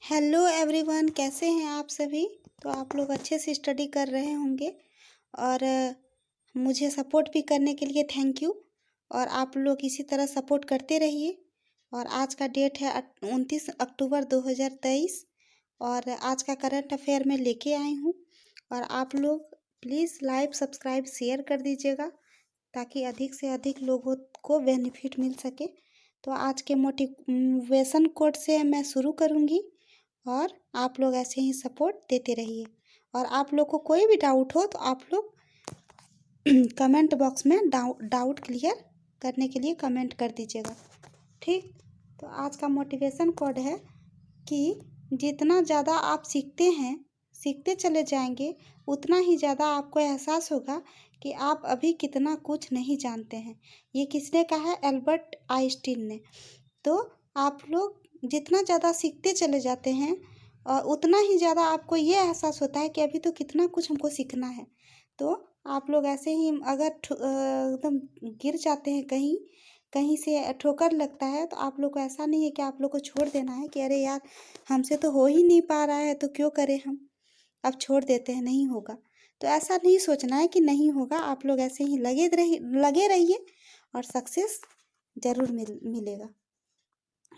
Hello everyone, कैसे हैं आप सभी। तो आप लोग अच्छे से स्टडी कर रहे होंगे और मुझे सपोर्ट भी करने के लिए थैंक यू। और आप लोग इसी तरह सपोर्ट करते रहिए। और आज का डेट है 29 अक्टूबर 2023 और आज का करंट अफेयर मैं लेके आई हूँ। और आप लोग प्लीज़ लाइक सब्सक्राइब शेयर कर दीजिएगा ताकि अधिक से अधिक लोगों को बेनिफिट मिल सके। तो आज के मोटिवेशन कोट से मैं शुरू करूँगी और आप लोग ऐसे ही सपोर्ट देते रहिए। और आप लोग को कोई भी डाउट हो तो आप लोग कमेंट बॉक्स में डाउट क्लियर करने के लिए कमेंट कर दीजिएगा, ठीक। तो आज का मोटिवेशन कोड है कि जितना ज़्यादा आप सीखते चले जाएंगे उतना ही ज़्यादा आपको एहसास होगा कि आप अभी कितना कुछ नहीं जानते हैं। ये किसने कहा है? एल्बर्ट आइंस्टीन ने। तो आप लोग जितना ज़्यादा सीखते चले जाते हैं और उतना ही ज़्यादा आपको ये एहसास होता है कि अभी तो कितना कुछ हमको सीखना है। तो आप लोग ऐसे ही अगर एकदम गिर जाते हैं कहीं से ठोकर लगता है तो आप लोग को ऐसा नहीं है कि आप लोग को छोड़ देना है कि अरे यार हमसे तो हो ही नहीं पा रहा है तो क्यों करें हम, अब छोड़ देते हैं, नहीं होगा। तो ऐसा नहीं सोचना है कि नहीं होगा। आप लोग ऐसे ही लगे रहिए और सक्सेस ज़रूर मिलेगा,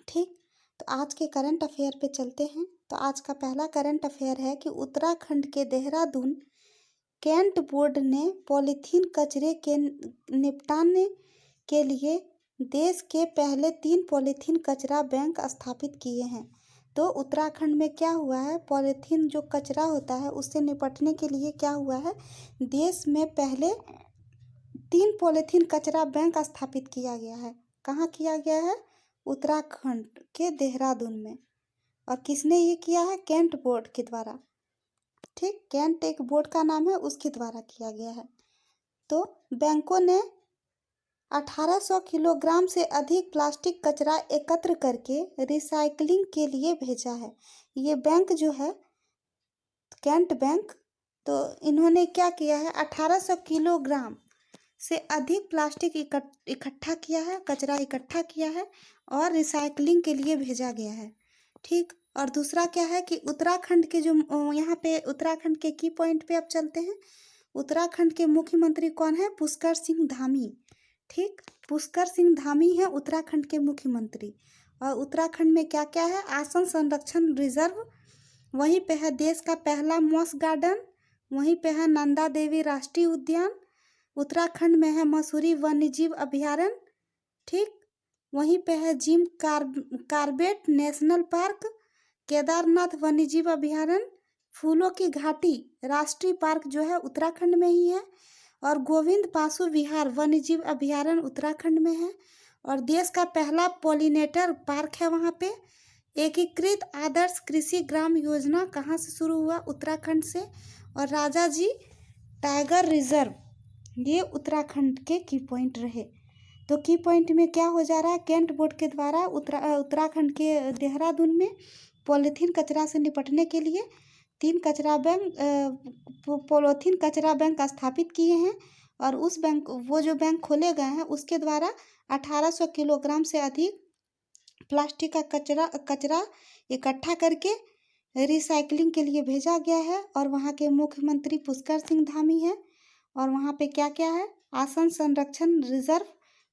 ठीक। तो आज के करंट अफेयर पे चलते हैं। तो आज का पहला करंट अफेयर है कि उत्तराखंड के देहरादून कैंट बोर्ड ने पॉलीथीन कचरे के निपटाने के लिए देश के पहले 3 पॉलीथीन कचरा बैंक स्थापित किए हैं। तो उत्तराखंड में क्या हुआ है, पॉलीथीन जो कचरा होता है उससे निपटने के लिए क्या हुआ है, देश में पहले 3 पॉलीथीन कचरा बैंक स्थापित किया गया है। कहाँ किया गया है? उत्तराखंड के देहरादून में। और किसने ये किया है? कैंट बोर्ड के द्वारा, ठीक। कैंट एक बोर्ड का नाम है, उसके द्वारा किया गया है। तो बैंकों ने 1800 किलोग्राम से अधिक प्लास्टिक कचरा एकत्र करके रिसाइकलिंग के लिए भेजा है। ये बैंक जो है कैंट बैंक, तो इन्होंने क्या किया है, 1800 किलोग्राम से अधिक प्लास्टिक इकट्ठा किया है, कचरा इकट्ठा किया है और रिसाइकलिंग के लिए भेजा गया है, ठीक। और दूसरा क्या है कि उत्तराखंड के जो यहाँ पे उत्तराखंड के की पॉइंट पे अब चलते हैं। उत्तराखंड के मुख्यमंत्री कौन है? पुष्कर सिंह धामी, ठीक। पुष्कर सिंह धामी है उत्तराखंड के मुख्यमंत्री। और उत्तराखंड में क्या क्या है? आसन संरक्षण रिजर्व, वहीं पे है देश का पहला मॉस गार्डन, वहीं पे है नंदा देवी राष्ट्रीय उद्यान, उत्तराखंड में है मसूरी वन्यजीव अभयारण्य, ठीक। वहीं पे है Jim Corbett National Park, Kedarnath वन्यजीव अभयारण्य, फूलों की घाटी राष्ट्रीय पार्क जो है उत्तराखंड में ही है, और गोविंद पाशु विहार वन्यजीव अभयारण्य उत्तराखंड में है। और देश का पहला पॉलिनेटर पार्क है वहाँ पे। एकीकृत आदर्श कृषि ग्राम योजना कहाँ से शुरू हुआ? उत्तराखंड से। और राजा जी टाइगर रिजर्व, ये उत्तराखंड के की पॉइंट रहे। तो की पॉइंट में क्या हो जा रहा है? कैंट बोर्ड के द्वारा उत्तराखंड के देहरादून में पॉलीथीन कचरा से निपटने के लिए 3 कचरा बैंक पॉलीथीन कचरा बैंक स्थापित किए हैं। और उस बैंक, वो जो बैंक खोले गए हैं उसके द्वारा 1800 किलोग्राम से अधिक प्लास्टिक का कचरा इकट्ठा करके रिसाइकलिंग के लिए भेजा गया है। और वहाँ के मुख्यमंत्री पुष्कर सिंह धामी है। और वहाँ पे क्या क्या है? आसन संरक्षण रिजर्व,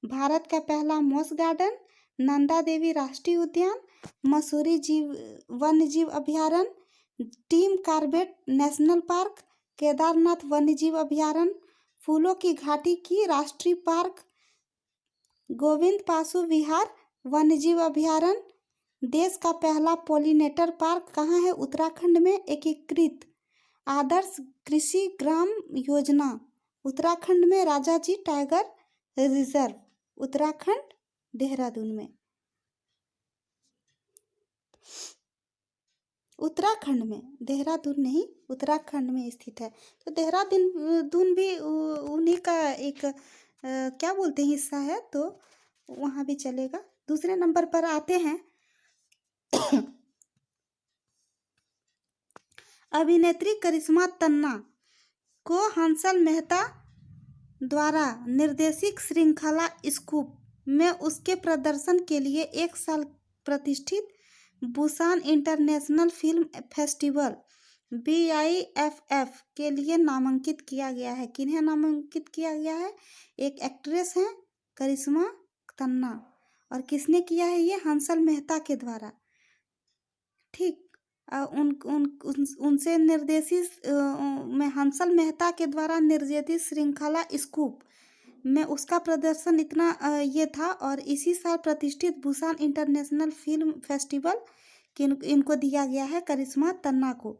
भारत का पहला मॉस गार्डन, नंदा देवी राष्ट्रीय उद्यान, मसूरी वन्यजीव अभयारण्य, Jim Corbett National Park, Kedarnath वन्यजीव अभयारण्य, फूलों की घाटी की राष्ट्रीय पार्क, गोविंद पाशु विहार वन्यजीव अभयारण्य, देश का पहला पॉलिनेटर पार्क कहाँ है? उत्तराखंड में। एकीकृत आदर्श कृषि ग्राम योजना उत्तराखंड में। राजा जी टाइगर रिजर्व उत्तराखंड देहरादून में, उत्तराखंड में, देहरादून नहीं उत्तराखंड में स्थित है। तो देहरादून भी उन्हीं का एक क्या बोलते हैं हिस्सा है, तो वहाँ भी चलेगा। दूसरे नंबर पर आते हैं अभिनेत्री करिश्मा तन्ना को हंसल मेहता द्वारा निर्देशित श्रृंखला स्कूप में उसके प्रदर्शन के लिए 1 साल प्रतिष्ठित Busan international film festival BIFF के लिए नामांकित किया गया है। किन्हें नामांकित किया गया है? एक एक्ट्रेस हैं करिश्मा तन्ना, और किसने किया है ये? हंसल मेहता के द्वारा। ठीक, उन उन उन उनसे निर्देशित में हंसल मेहता के द्वारा निर्देशित श्रृंखला स्कूप में उसका प्रदर्शन इतना ये था। और इसी साल प्रतिष्ठित बुसान इंटरनेशनल फिल्म फेस्टिवल इनको दिया गया है, करिश्मा तन्ना को,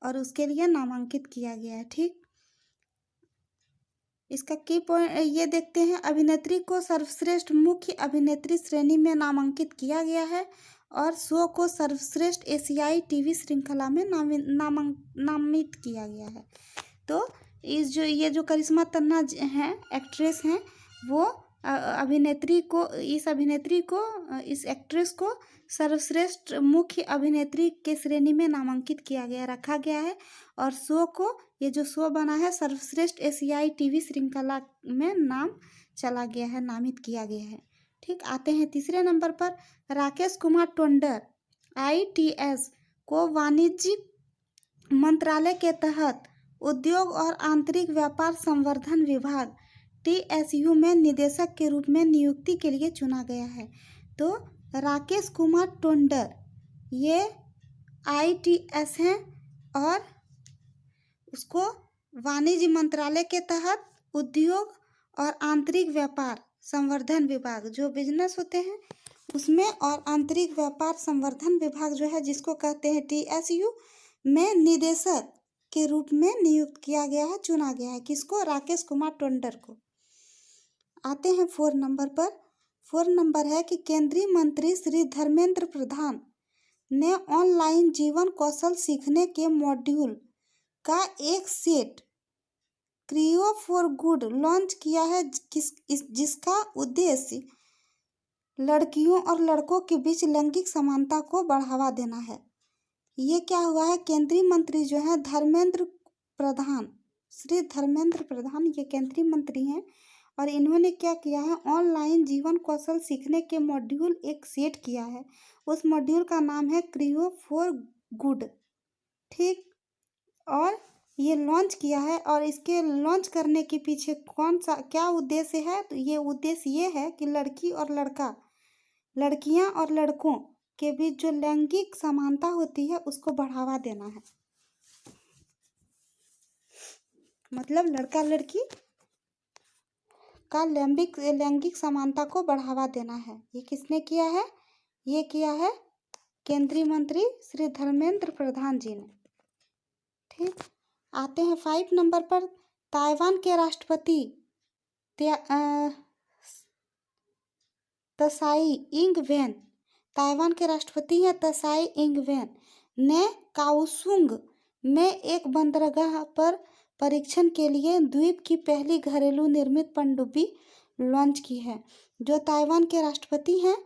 और उसके लिए नामांकित किया गया है। ठीक, इसका की पॉइंट ये देखते हैं। अभिनेत्री को सर्वश्रेष्ठ मुख्य अभिनेत्री श्रेणी में नामांकित किया गया है, और शो को सर्वश्रेष्ठ एशियाई टीवी श्रृंखला में नामित किया गया है। तो ये जो करिश्मा तन्ना हैं, एक्ट्रेस हैं, वो इस एक्ट्रेस को सर्वश्रेष्ठ मुख्य अभिनेत्री के श्रेणी में नामांकित किया गया, रखा गया है। और शो को, ये जो शो बना है, सर्वश्रेष्ठ एशियाई टीवी श्रृंखला में नामित किया गया है। ठीक, आते हैं तीसरे नंबर पर। राकेश कुमार टोंडर ITS को वाणिज्य मंत्रालय के तहत उद्योग और आंतरिक व्यापार संवर्धन विभाग TSU में निदेशक के रूप में नियुक्ति के लिए चुना गया है। तो राकेश कुमार टोंडर ये ITS हैं, और उसको वाणिज्य मंत्रालय के तहत उद्योग और आंतरिक व्यापार संवर्धन विभाग, जो बिजनेस होते हैं उसमें, और आंतरिक व्यापार संवर्धन विभाग जो है, जिसको कहते हैं TSU में निदेशक के रूप में नियुक्त किया गया है, चुना गया है। किसको? राकेश कुमार टोंडर को। आते हैं 4 नंबर पर। 4 नंबर है कि केंद्रीय मंत्री श्री धर्मेंद्र प्रधान ने ऑनलाइन जीवन कौशल सीखने के मॉड्यूल का एक सेट क्रियो फॉर गुड लॉन्च किया है, जिसका उद्देश्य लड़कियों और लड़कों के बीच लैंगिक समानता को बढ़ावा देना है। ये क्या हुआ है? केंद्रीय मंत्री जो है धर्मेंद्र प्रधान, श्री धर्मेंद्र प्रधान, ये केंद्रीय मंत्री हैं, और इन्होंने क्या किया है? ऑनलाइन जीवन कौशल सीखने के मॉड्यूल एक सेट किया है। उस मॉड्यूल का नाम है क्रियो फॉर गुड। ठीक, और ये लॉन्च किया है, और इसके लॉन्च करने के पीछे क्या उद्देश्य है? तो ये उद्देश्य ये है कि लड़कियां और लड़कों के बीच जो लैंगिक समानता होती है उसको बढ़ावा देना है। मतलब लड़का लड़की का लैंगिक समानता को बढ़ावा देना है। ये किसने किया है? ये किया है केंद्रीय मंत्री श्री धर्मेंद्र प्रधान जी ने। ठीक, आते हैं 5 नंबर पर। ताइवान के राष्ट्रपति त्साई इंग वेन, ताइवान के राष्ट्रपति हैं त्साई इंग वेन, ने काओसुंग में एक बंदरगाह पर परीक्षण के लिए द्वीप की पहली घरेलू निर्मित पनडुब्बी लॉन्च की है। जो ताइवान के राष्ट्रपति हैं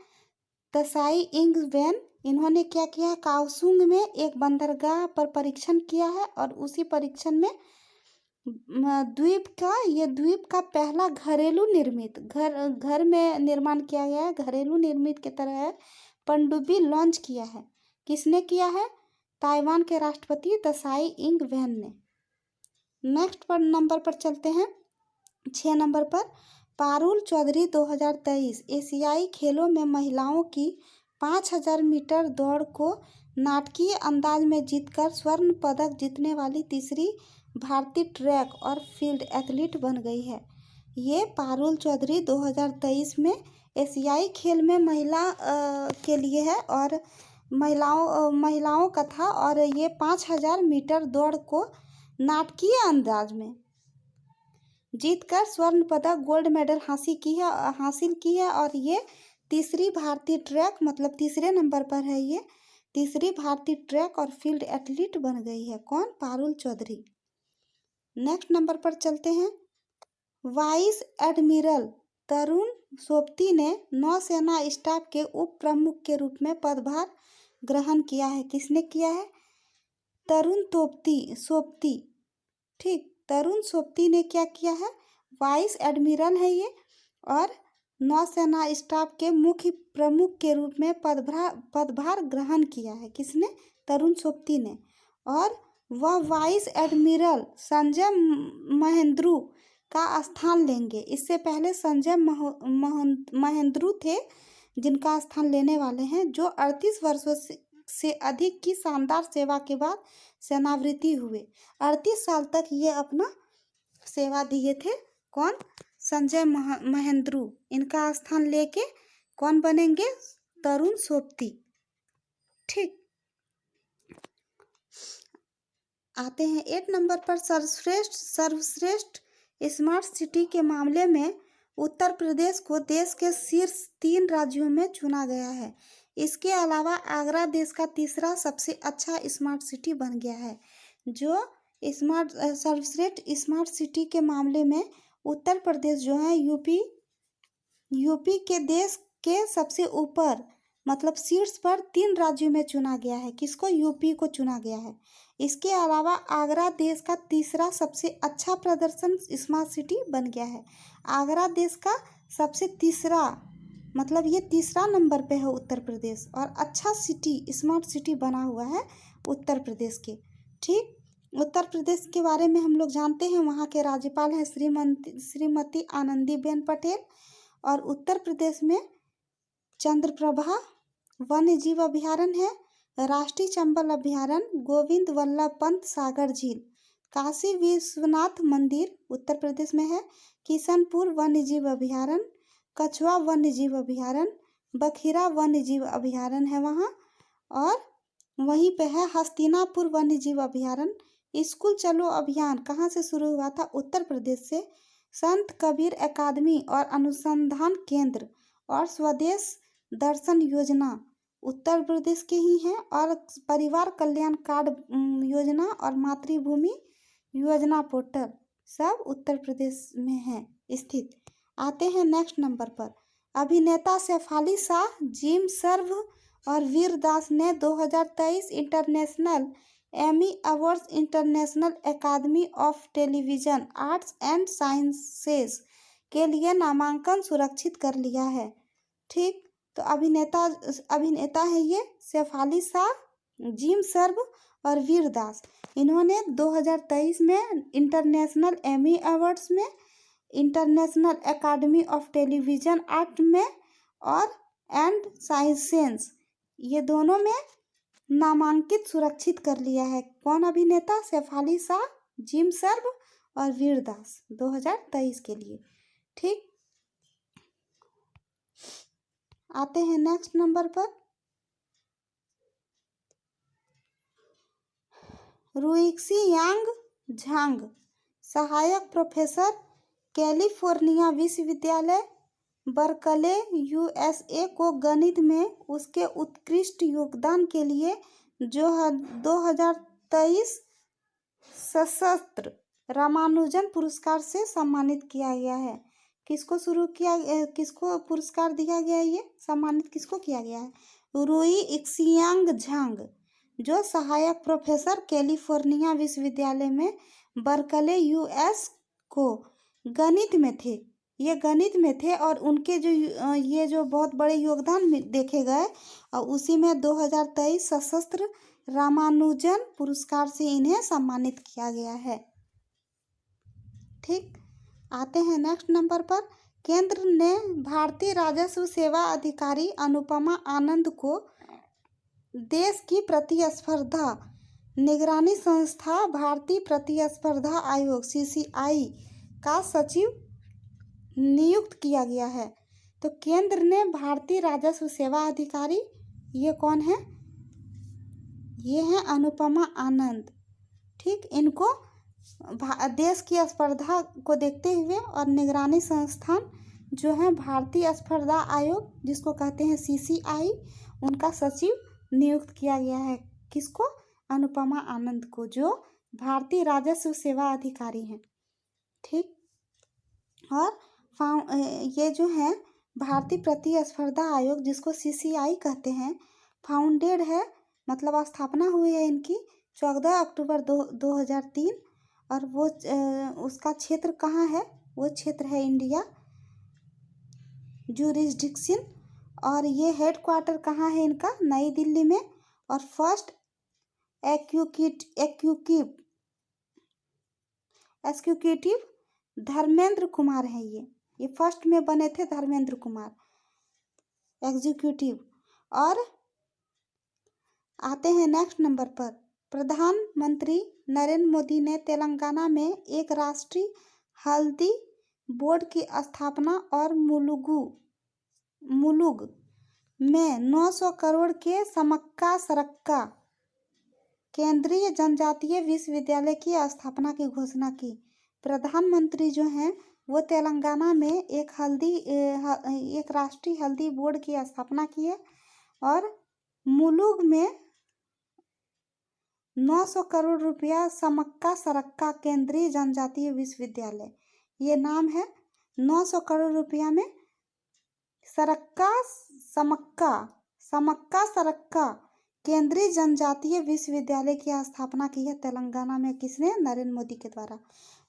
त्साई इंग वेन, इन्होंने क्या किया? काओसुंग में एक बंदरगाह पर परीक्षण किया है, और उसी परीक्षण में द्वीप का पहला घरेलू निर्मित घर में निर्माण किया गया है, घरेलू निर्मित की तरह है, पनडुब्बी लॉन्च किया है। किसने किया है? ताइवान के राष्ट्रपति त्साई इंग वेन ने। नेक्स्ट पर नंबर पर चलते हैं 6 नंबर पर। पारुल चौधरी 2023 एशियाई खेलों में महिलाओं की 5000 मीटर दौड़ को नाटकीय अंदाज में जीतकर स्वर्ण पदक जीतने वाली तीसरी भारतीय ट्रैक और फील्ड एथलीट बन गई है। ये पारुल चौधरी 2023 में एशियाई खेल में महिला के लिए है, और महिलाओं का था, और ये 5000 मीटर दौड़ को नाटकीय अंदाज में जीतकर स्वर्ण पदक गोल्ड मेडल हासिल की है। और ये तीसरी भारतीय ट्रैक, मतलब तीसरे नंबर पर है, ये तीसरी भारतीय ट्रैक और फील्ड एथलीट बन गई है। कौन? पारुल चौधरी। नेक्स्ट नंबर पर चलते हैं। वाइस एडमिरल तरुण सोबती ने नौसेना स्टाफ के उप प्रमुख के रूप में पदभार ग्रहण किया है। किसने किया है? तरुण सोबती। ठीक, तरुण सोबती ने क्या किया है? वाइस एडमिरल है ये, और नौसेना स्टाफ के मुख्य प्रमुख के रूप में पदभार ग्रहण किया है। किसने? तरुण सोबती ने। और वह वाइस एडमिरल संजय महेंद्रू का स्थान लेंगे। इससे पहले संजय महेंद्रू थे जिनका स्थान लेने वाले हैं, जो 38 वर्षों से अधिक की शानदार सेवा के बाद सेनावृत्ति हुए। 38 साल तक ये अपना सेवा दिए थे। कौन? संजय महेंद्रू। इनका स्थान लेके कौन बनेंगे? तरुण सोबती। ठीक, आते हैं 8 नंबर पर। सर्वश्रेष्ठ स्मार्ट सिटी के मामले में उत्तर प्रदेश को देश के शीर्ष 3 राज्यों में चुना गया है। इसके अलावा आगरा देश का तीसरा सबसे अच्छा स्मार्ट सिटी बन गया है। जो सर्वश्रेष्ठ स्मार्ट सिटी के मामले में उत्तर प्रदेश जो है यूपी के देश के सबसे ऊपर मतलब शीर्ष पर 3 राज्यों में चुना गया है। किसको? यूपी को चुना गया है। इसके अलावा आगरा देश का तीसरा सबसे अच्छा प्रदर्शन स्मार्ट सिटी बन गया है। आगरा देश का सबसे तीसरा मतलब ये तीसरा नंबर पे है उत्तर प्रदेश, और अच्छा सिटी स्मार्ट सिटी बना हुआ है उत्तर प्रदेश के। ठीक, उत्तर प्रदेश के बारे में हम लोग जानते हैं। वहाँ के राज्यपाल हैं श्रीमती आनंदीबेन पटेल। और उत्तर प्रदेश में चंद्रप्रभा वन्य जीव अभयारण्य है, राष्ट्रीय चंबल अभयारण्य, गोविंद वल्लभ पंत सागर झील, काशी विश्वनाथ मंदिर उत्तर प्रदेश में है, किशनपुर वन्य जीव अभयारण्य, कछुआ वन्य जीव अभयारण्य, बखिरा वन्य जीव अभयारण्य है वहाँ। और वहीं पे है हस्तिनापुर वन्य जीव अभयारण्य। स्कूल चलो अभियान कहाँ से शुरू हुआ था? उत्तर प्रदेश से। संत कबीर अकादमी और अनुसंधान केंद्र और स्वदेश दर्शन योजना उत्तर प्रदेश के ही हैं। और परिवार कल्याण कार्ड योजना और मातृभूमि योजना पोर्टल सब उत्तर प्रदेश में है स्थित। आते हैं नेक्स्ट नंबर पर। अभिनेता शेफाली शाह, जिम सर्व और वीर दास ने 2023 international Emmy awards international academy of television arts and sciences के लिए नामांकन सुरक्षित कर लिया है। ठीक, तो अभिनेता है ये शेफाली शाह, जिम सर्व और वीर दास। इन्होंने 2023 में इंटरनेशनल एमी अवार्ड्स में, international academy of television art में और एंड साइंसेस ये दोनों में नामांकित सुरक्षित कर लिया है। कौन अभिनेता? शेफाली शाह, जिम सर्व और वीर दास 2023 के लिए। ठीक, आते हैं नेक्स्ट नंबर पर। रुइक्सी यांग झांग, सहायक प्रोफेसर, कैलिफोर्निया विश्वविद्यालय बर्कले यूएसए को गणित में उसके उत्कृष्ट योगदान के लिए जो 2023 सशस्त्र रामानुजन पुरस्कार से सम्मानित किया गया है। किसको पुरस्कार दिया गया है? ये सम्मानित किसको किया गया है? रुइक्सियांग झांग, जो सहायक प्रोफेसर कैलिफोर्निया विश्वविद्यालय में बर्कले यूएस को गणित में थे। ये गणित में थे और उनके जो ये जो बहुत बड़े योगदान देखे गए और उसी में 2023 सशस्त्र रामानुजन पुरस्कार से इन्हें सम्मानित किया गया है। ठीक, आते हैं नेक्स्ट नंबर पर। केंद्र ने भारतीय राजस्व सेवा अधिकारी अनुपमा आनंद को देश की प्रतिस्पर्धा निगरानी संस्था भारतीय प्रतिस्पर्धा आयोग CCI का सचिव नियुक्त किया गया है। तो केंद्र ने भारतीय राजस्व सेवा अधिकारी, ये कौन है? ये हैं अनुपमा आनंद। ठीक, इनको देश की स्पर्धा को देखते हुए और निगरानी संस्थान जो है भारतीय स्पर्धा आयोग जिसको कहते हैं CCI, उनका सचिव नियुक्त किया गया है। किसको? अनुपमा आनंद को, जो भारतीय राजस्व सेवा अधिकारी हैं। ठीक, और ये जो है भारतीय प्रतिस्पर्धा आयोग जिसको CCI कहते हैं, फाउंडेड है मतलब स्थापना हुई है इनकी 14 अक्टूबर 2003 और वो उसका क्षेत्र कहाँ है? वो क्षेत्र है इंडिया जुरिस्डिक्शन। और ये हेड क्वार्टर कहाँ है इनका? नई दिल्ली में। और फर्स्ट एग्जीक्यूटिव धर्मेंद्र कुमार है। ये फर्स्ट में बने थे धर्मेंद्र कुमार एग्जीक्यूटिव। और आते हैं नेक्स्ट नंबर पर। प्रधानमंत्री नरेंद्र मोदी ने तेलंगाना में एक राष्ट्रीय हल्दी बोर्ड की स्थापना और मुलुगु में 900 करोड़ के समक्का सरक्का केंद्रीय जनजातीय विश्वविद्यालय की स्थापना की घोषणा की। प्रधानमंत्री जो हैं वो तेलंगाना में एक राष्ट्रीय हल्दी बोर्ड की स्थापना की है और मुलुगु में 900 करोड़ रुपया समक्का सरक्का केंद्रीय जनजातीय विश्वविद्यालय, ये नाम है। 900 करोड़ रुपया में समक्का सरक्का केंद्रीय जनजातीय विश्वविद्यालय की स्थापना की है तेलंगाना में। किसने? नरेंद्र मोदी के द्वारा।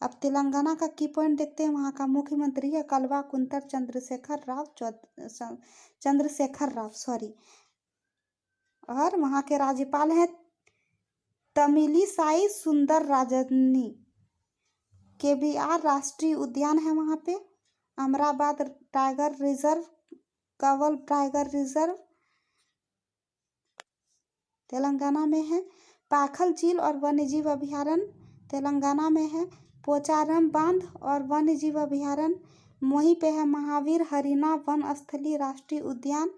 अब तेलंगाना का की पॉइंट देखते हैं। वहाँ का मुख्यमंत्री है कल्वाकुंतर चंद्रशेखर राव और वहाँ के राज्यपाल हैं तमिलिसाई सुंदरराजन। KBR राष्ट्रीय उद्यान है वहाँ पे। Amrabad tiger reserve, Kanwal tiger reserve Telangana में है। पाखल झील और वन्यजीव अभयारण्य तेलंगाना में है। पोचारम बांध और वन्यजीव अभयारण्य वहीं पे है। महावीर हरिना वन स्थलीय राष्ट्रीय उद्यान।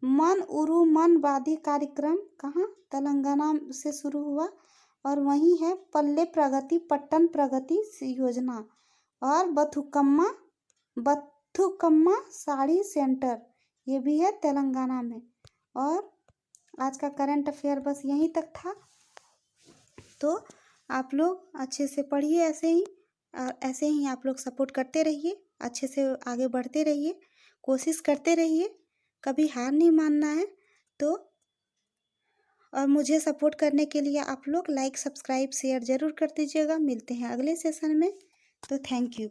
मन उरु मन वादी कार्यक्रम कहाँ? तेलंगाना से शुरू हुआ और वहीं है। पल्ले प्रगति पट्टन प्रगति योजना और बथुकम्मा साड़ी सेंटर, ये भी है तेलंगाना में। और आज का करंट अफेयर बस यहीं तक था। तो आप लोग अच्छे से पढ़िए ऐसे ही, और ऐसे ही आप लोग सपोर्ट करते रहिए, अच्छे से आगे बढ़ते रहिए, कोशिश करते रहिए, कभी हार नहीं मानना है। तो और मुझे सपोर्ट करने के लिए आप लोग लाइक सब्सक्राइब शेयर ज़रूर कर दीजिएगा। मिलते हैं अगले सेशन में। तो थैंक यू।